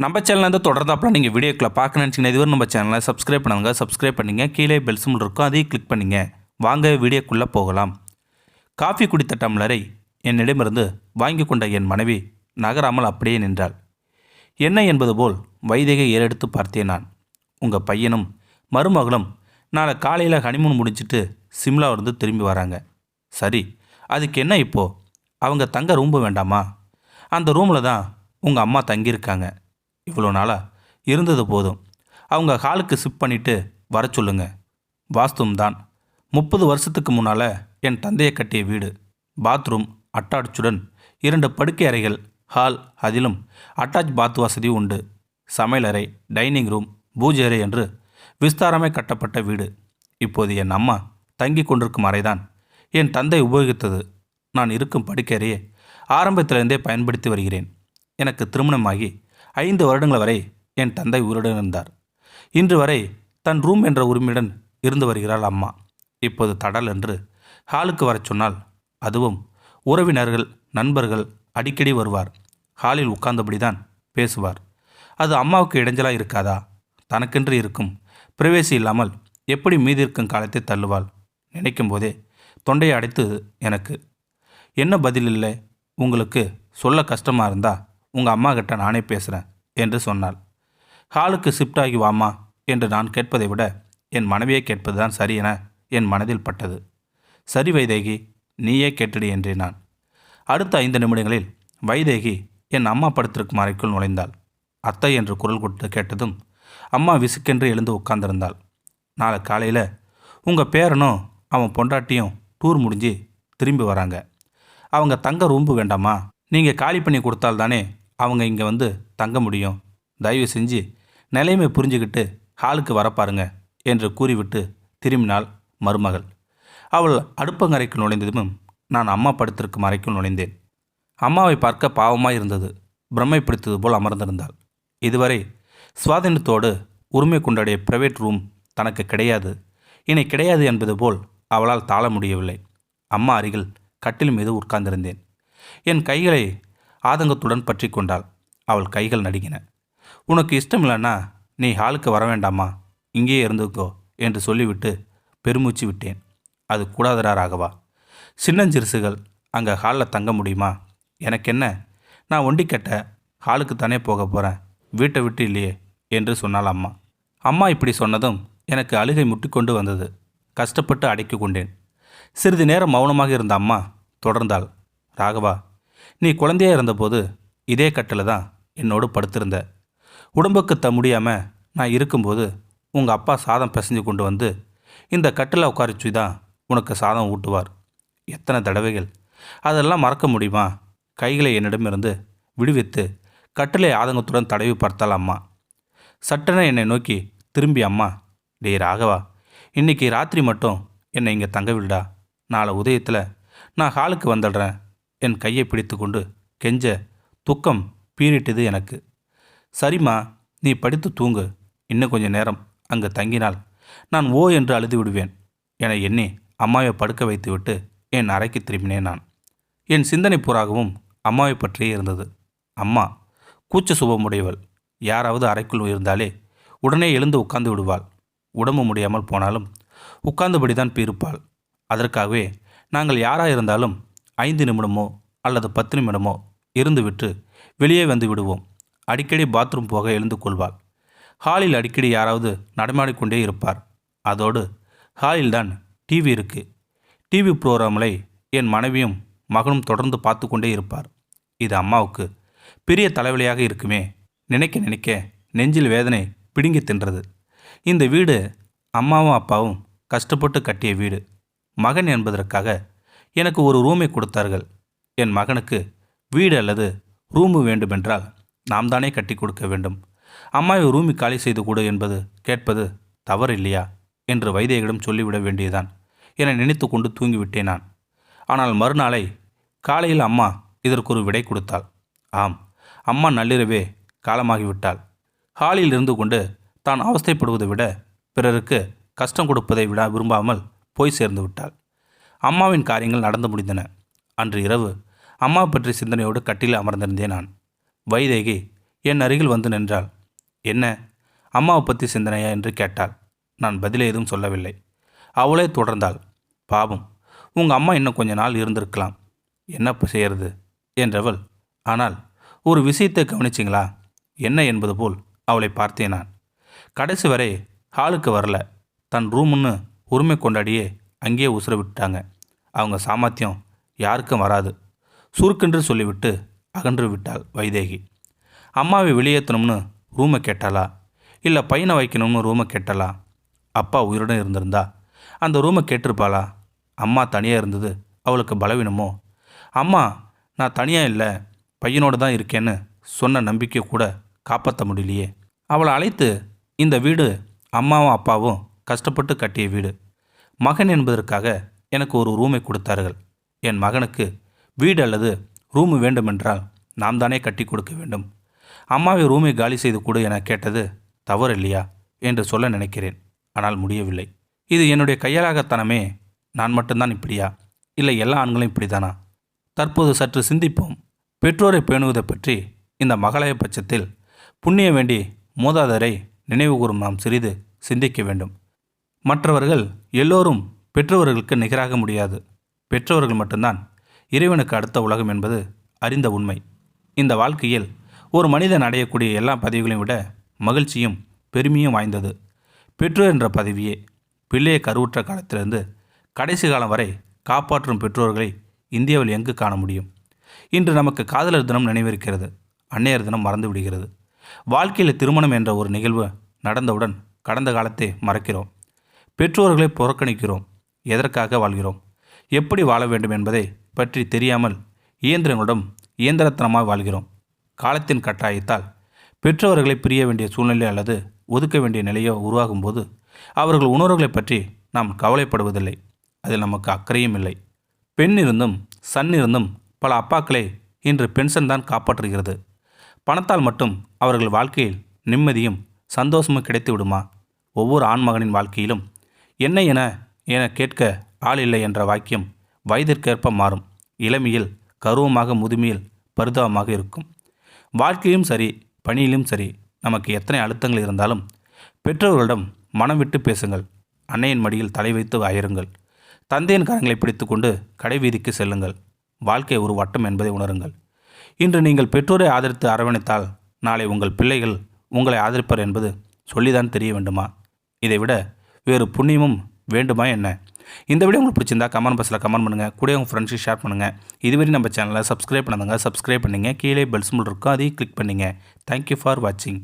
நம்ம சேனல்லேருந்து தொடர்ந்தாப்பில் நீங்கள் வீடியோக்களை பார்க்க நினச்சிங்கன்னா இதுவரை நம்ம சேனலை சப்ஸ்கிரைப் பண்ணுங்க. சப்ஸ்கிரைப் பண்ணிங்க. கீழே பெல் சிம்பிள் இருக்கும், அதையும் கிளிக் பண்ணிங்க. வாங்க வீடியோக்குள்ளே போகலாம். காஃபி குடித்த டம்ளரை என்னிடமிருந்து வாங்கி கொண்ட என் மனைவி நகராமல் அப்படியே நின்றாள். என்ன என்பது போல் வைதேகை ஏறெடுத்து பார்த்தேன் நான். உங்கள் பையனும் மருமகளும் நாளை காலையில் ஹனிமூன் முடிச்சுட்டு சிம்லாவிலிருந்து திரும்பி வராங்க. சரி, அதுக்கு என்ன இப்போது? அவங்க தங்க ரூம்பு வேண்டாமா? அந்த ரூமில் தான் உங்கள் அம்மா தங்கியிருக்காங்க. இவ்வளோ நாளாக இருந்தது போதும். அவங்க ஹாலுக்கு ஷிஃப்ட் பண்ணிவிட்டு வர சொல்லுங்க. வாஸ்தும் தான். 30 வருஷத்துக்கு முன்னால் என் தந்தையை கட்டிய வீடு. பாத்ரூம் அட்டாச்சுடன் 2 படுக்கை அறைகள், ஹால், அதிலும் அட்டாச் பாத் வசதி உண்டு. சமையலறை, டைனிங் ரூம், பூஜை அறை என்று விஸ்தாரமாக கட்டப்பட்ட வீடு. இப்போது என் அம்மா தங்கி கொண்டிருக்கும் அறைதான் என் தந்தை உபயோகித்தது. நான் இருக்கும் படுக்கை அறையை ஆரம்பத்திலிருந்தே பயன்படுத்தி வருகிறேன். எனக்கு திருமணமாகி 5 வருடங்கள் வரை என் தந்தை உயிருடன் இருந்தார். இன்று வரை தன் ரூம் என்ற உரிமையுடன் இருந்து வருகிறாள் அம்மா. இப்போது தடல் என்று ஹாலுக்கு வரச் சொன்னால், அதுவும் உறவினர்கள், நண்பர்கள் அடிக்கடி வருவார். ஹாலில் உட்கார்ந்தபடி தான் பேசுவார். அது அம்மாவுக்கு இடைஞ்சலாக இருக்காதா? தனக்கென்று இருக்கும் பிரைவேசி இல்லாமல் எப்படி மீதி இருக்கும் காலத்தை தள்ளுவாள்? நினைக்கும் போதே தொண்டையை அடைத்து எனக்கு. என்ன பதில் இல்லை? உங்களுக்கு சொல்ல கஷ்டமாக இருந்தால் உங்கள் அம்மா கிட்ட நானே பேசுகிறேன் என்று சொன்னாள். ஹாலுக்கு ஷிஃப்ட் ஆகி வாமா என்று நான் கேட்பதை விட என் மனைவியை கேட்பது தான் சரி என என் மனதில் பட்டது. சரி வைதேகி, நீயே கேட்டுடு என்றேன் நான். அடுத்த 5 நிமிடங்களில் வைதேகி என் அம்மா படுத்திருக்கும் அறைக்குள் நுழைந்தாள். அத்தை என்று குரல் கொடுத்து கேட்டதும் அம்மா விசுக்கென்று எழுந்து உட்கார்ந்திருந்தாள். நாளை காலையில் உங்கள் பேரனும் அவன் பொண்டாட்டியும் டூர் முடிஞ்சு திரும்பி வராங்க. அவங்க தங்க ரூம்பு வேண்டாமா? நீங்கள் காலி பண்ணி கொடுத்தால்தானே அவங்க இங்கே வந்து தங்க முடியும். தயவு செஞ்சு நிலைமை புரிஞ்சுக்கிட்டு ஹாலுக்கு வரப்பாருங்க என்று கூறிவிட்டு திரும்பினாள் மருமகள். அவள் அடுப்பங்கரைக்குள் நுழைந்ததும் நான் அம்மா படுத்திருக்கும் அறைக்குள் நுழைந்தேன். அம்மாவை பார்க்க பாவமாக இருந்தது. பிரம்மை பிடித்தது போல் அமர்ந்திருந்தாள். இதுவரை சுவாதீனத்தோடு உரிமை கொண்டாடிய பிரைவேட் ரூம் தனக்கு கிடையாது, இனி கிடையாது என்பது போல் அவளால் தாழ முடியவில்லை. அம்மா அருகில் கட்டில் மீது உட்கார்ந்திருந்தேன். என் கைகளை ஆதங்கத்துடன் பற்றி கொண்டாள். அவள் கைகள் நடுங்கின. உனக்கு இஷ்டமில்லைன்னா நீ ஹாலுக்கு வர வேண்டாமா, இங்கேயே இருந்துக்கோ என்று சொல்லிவிட்டு பெருமூச்சு விட்டேன். அது கூடாதரா ராகவா? சின்னஞ்சிறுசுகள் அங்கே ஹாலில் தங்க முடியுமா? எனக்கு என்ன, நான் ஒண்டி கட்ட ஹாலுக்கு தானே போக போகிறேன், வீட்டை விட்டு இல்லையே என்று சொன்னாள் அம்மா. அம்மா இப்படி சொன்னதும் எனக்கு அழுகை முட்டிக்கொண்டு வந்தது. கஷ்டப்பட்டு அடக்கி கொண்டேன். சிறிது நேரம் மௌனமாக இருந்த அம்மா தொடர்ந்தாள். ராகவா, நீ குழந்தையாக இருந்தபோது இதே கட்டில் தான் என்னோடு படுத்திருந்த. உடம்புக்கு முடியாமல் நான் இருக்கும்போது உங்கள் அப்பா சாதம் பிசைஞ்சு கொண்டு வந்து இந்த கட்டில் உட்காரிச்சு தான் உனக்கு சாதம் ஊட்டுவார். எத்தனை தடவைகள்! அதெல்லாம் மறக்க முடியுமா? கைகளை என்னிடமிருந்து விடுவித்து கட்டிலை ஆதங்கத்துடன் தடவி பார்த்தாள் அம்மா. சட்டென என்னை நோக்கி திரும்பி அம்மா, டே ராகவா, இன்றைக்கி ராத்திரி மட்டும் என்னை இங்கே தங்க விடுடா. நாளை உதயத்தில் நான் ஹாலுக்கு வந்துடுறேன். என் கையை பிடித்து கொண்டு கெஞ்ச துக்கம் பீறிட்டது எனக்கு. சரிம்மா, நீ படித்து தூங்கு. இன்னும் கொஞ்சம் நேரம் அங்கே தங்கினால் நான் ஓ என்று அழுது விடுவேன் என எண்ணி அம்மாவை படுக்க வைத்துவிட்டு என் அறைக்கு திரும்பினேன் நான். என் சிந்தனை பூராகவும் அம்மாவை பற்றியே இருந்தது. அம்மா கூச்ச சுபமுடையவள். யாராவது அறைக்குள் இருந்தாலே உடனே எழுந்து உட்கார்ந்து விடுவாள். உடம்பு முடியாமல் போனாலும் உட்கார்ந்தபடி தான் இருப்பாள். அதற்காகவே நாங்கள் யாராக இருந்தாலும் 5 நிமிடமோ அல்லது 10 நிமிடமோ இருந்துவிட்டு வெளியே வந்து விடுவோம். அடிக்கடி பாத்ரூம் போக எழுந்து கொள்வாள். ஹாலில் அடிக்கடி யாராவது நடமாடிக்கொண்டே இருப்பார். அதோடு ஹாலில்தான் டிவி இருக்குது. டிவி ப்ரோக்ராம்களை என் மனைவியும் மகனும் தொடர்ந்து பார்த்து கொண்டே இருப்பார். இது அம்மாவுக்கு பெரிய தலைவலியாக இருக்குமே. நினைக்க நினைக்க நெஞ்சில் வேதனை பிடுங்கி தின்றது. இந்த வீடு அம்மாவும் அப்பாவும் கஷ்டப்பட்டு கட்டிய வீடு. மகன் என்பதற்காக எனக்கு ஒரு ரூமை கொடுத்தார்கள். என் மகனுக்கு வீடு அல்லது ரூமு வேண்டுமென்றால் நாம் தானே கட்டி கொடுக்க வேண்டும். அம்மாவை ரூமி காலி செய்து கொடு என்பது கேட்பது தவறு இல்லையா என்று வைத்தியரிடம் சொல்லிவிட வேண்டியதான் என நினைத்து கொண்டு தூங்கிவிட்டேன் நான். ஆனால் மறுநாளை காலையில் அம்மா இதற்கு ஒரு விடை கொடுத்தாள். ஆம், அம்மா நள்ளிரவே காலமாகிவிட்டாள். ஹாலில் இருந்து கொண்டு தான் அவஸ்தைப்படுவதை விட பிறருக்கு கஷ்டம் கொடுப்பதை விட விரும்பாமல் போய் சேர்ந்து விட்டாள். அம்மாவின் காரியங்கள் நடந்து முடிந்தன. அன்று இரவு அம்மா பற்றி சிந்தனையோடு கட்டில் அமர்ந்திருந்தேன் நான். வைதேகி என் அருகில் வந்து நின்றாள். என்ன, அம்மாவை பற்றி சிந்தனையா என்று கேட்டாள். நான் பதில் ஏதும் சொல்லவில்லை. அவளே தொடர்ந்தாள். பாவம், உங்கள் அம்மா இன்னும் கொஞ்ச நாள் இருந்திருக்கலாம். என்ன செய்யறது என்றவள். ஆனால் ஒரு விஷயத்தை கவனிச்சிங்களா? என்ன என்பது போல் அவளை பார்த்தேன் நான். கடைசி வரை ஹாலுக்கு வரல. தன் ரூமுன்னு உரிமை கொண்டாடியே அங்கேயே உசுர விட்டாங்க. அவங்க சாமர்த்தியம் யாருக்கும் வராது. சுருக்கென்று சொல்லிவிட்டு அகன்று விட்டாள் வைதேகி. அம்மாவை வெளியேற்றணும்னு ரூமை கேட்டாளா, இல்லை பையனை வைக்கணும்னு ரூமை கேட்டாளா? அப்பா உயிருடன் இருந்திருந்தா அந்த ரூமை கேட்டிருப்பாளா? அம்மா தனியாக இருந்தது அவளுக்கு பலவீனமோ? அம்மா நான் தனியாக இல்லை, பையனோடு தான் இருக்கேன்னு சொன்ன நம்பிக்கை கூட காப்பாற்ற முடியலையே. அவளை அழைத்து, இந்த வீடு அம்மாவும் அப்பாவும் கஷ்டப்பட்டு கட்டிய வீடு. மகன் என்பதற்காக எனக்கு ஒரு ரூமை கொடுத்தார்கள். என் மகனுக்கு வீடு அல்லது ரூமு வேண்டுமென்றால் நாம் தானே கட்டி கொடுக்க வேண்டும். அம்மாவை ரூமை காலி செய்து கொடு என கேட்டது தவறு இல்லையா என்று சொல்ல நினைக்கிறேன். ஆனால் முடியவில்லை. இது என்னுடைய கையாளாகத்தனமே. நான் மட்டும்தான் இப்படியா, இல்லை எல்லா ஆண்களும் இப்படிதானா? தற்போது சற்று சிந்திப்போம். பெற்றோரை பேணுவதை பற்றி இந்த மகளய பட்சத்தில் புண்ணிய வேண்டி மூதாதையரை நினைவுகூரும் நாம் சிறிது சிந்திக்க வேண்டும். மற்றவர்கள் எல்லோரும் பெற்றவர்களுக்கு நிகராக முடியாது. பெற்றவர்கள் மட்டும்தான் இறைவனுக்கு அடுத்த உலகம் என்பது அறிந்த உண்மை. இந்த வாழ்க்கையில் ஒரு மனிதன் அடையக்கூடிய எல்லா பதவிகளையும் விட மகிழ்ச்சியும் பெருமையும் வாய்ந்தது பெற்றோர் என்ற பதவியே. பிள்ளையை கருவுற்ற காலத்திலிருந்து கடைசி காலம் வரை காப்பாற்றும் பெற்றோர்களை இந்தியாவில் எங்கு காண முடியும்? இன்று நமக்கு காதலர் தினம் நினைவிருக்கிறது, அன்னையர் தினம் மறந்து விடுகிறது. வாழ்க்கையில் திருமணம் என்ற ஒரு நிகழ்வு நடந்தவுடன் கடந்த காலத்தை மறக்கிறோம். பெற்றோர்களை புறக்கணிக்கிறோம். எதற்காக வாழ்கிறோம், எப்படி வாழ வேண்டும் என்பதை பற்றி தெரியாமல் இயந்திரங்களிடம் இயந்திரத்தனமாக வாழ்கிறோம். காலத்தின் கட்டாயத்தால் பெற்றோர்களை பிரிய வேண்டிய சூழ்நிலை அல்லது ஒதுக்க வேண்டிய நிலையோ உருவாகும்போது அவர்கள் உணர்வுகளை பற்றி நாம் கவலைப்படுவதில்லை. அதில் நமக்கு அக்கறையும் இல்லை. பெண் இருந்தும் சன் இருந்தும் பல அப்பாக்களை இன்று பென்ஷன் தான் காப்பாற்றுகிறது. பணத்தால் மட்டும் அவர்கள் வாழ்க்கையில் நிம்மதியும் சந்தோஷமும் கிடைத்து விடுமா? ஒவ்வொரு ஆண்மகனின் வாழ்க்கையிலும் என்ன என கேட்க ஆள் இல்லை என்ற வாக்கியம் வயதிற்கேற்ப மாறும். இளமையில் கருவமாக, முதுமையில் பரிதாபமாக இருக்கும். வாழ்க்கையிலும் சரி, பணியிலும் சரி, நமக்கு எத்தனை அழுத்தங்கள் இருந்தாலும் பெற்றோர்களிடம் மனம் விட்டு பேசுங்கள். அன்னையின் மடியில் தலை வைத்து அயருங்கள். தந்தையின் கரங்களை பிடித்து கொண்டு கடைவீதிக்கு செல்லுங்கள். வாழ்க்கை ஒரு வட்டம் என்பதை உணருங்கள். இன்று நீங்கள் பெற்றோரை ஆதரித்து அரவணைத்தால் நாளை உங்கள் பிள்ளைகள் உங்களை ஆதரிப்பர் என்பது சொல்லிதான் தெரிய வேண்டுமா? இதைவிட வேறு புண்ணியமும் வேண்டுமா என்ன? இந்த வீடியோ உங்களுக்கு பிடிச்சிருந்தா கமெண்ட் பாக்ஸில் கமெண்ட் பண்ணுங்கள். கூட உங்கள் ஃப்ரெண்ட்ஸுக்கு ஷேர் பண்ணுங்கள். இதுவரை நம்ம சேனலை சப்ஸ்கிரைப் பண்ணுங்க. சப்ஸ்கிரைப் பண்ணிங்க. கீழே பெல் சிம்பல் இருக்கும், அதையும் கிளிக் பண்ணிங்க. தேங்க்யூ ஃபார் வாட்சிங்.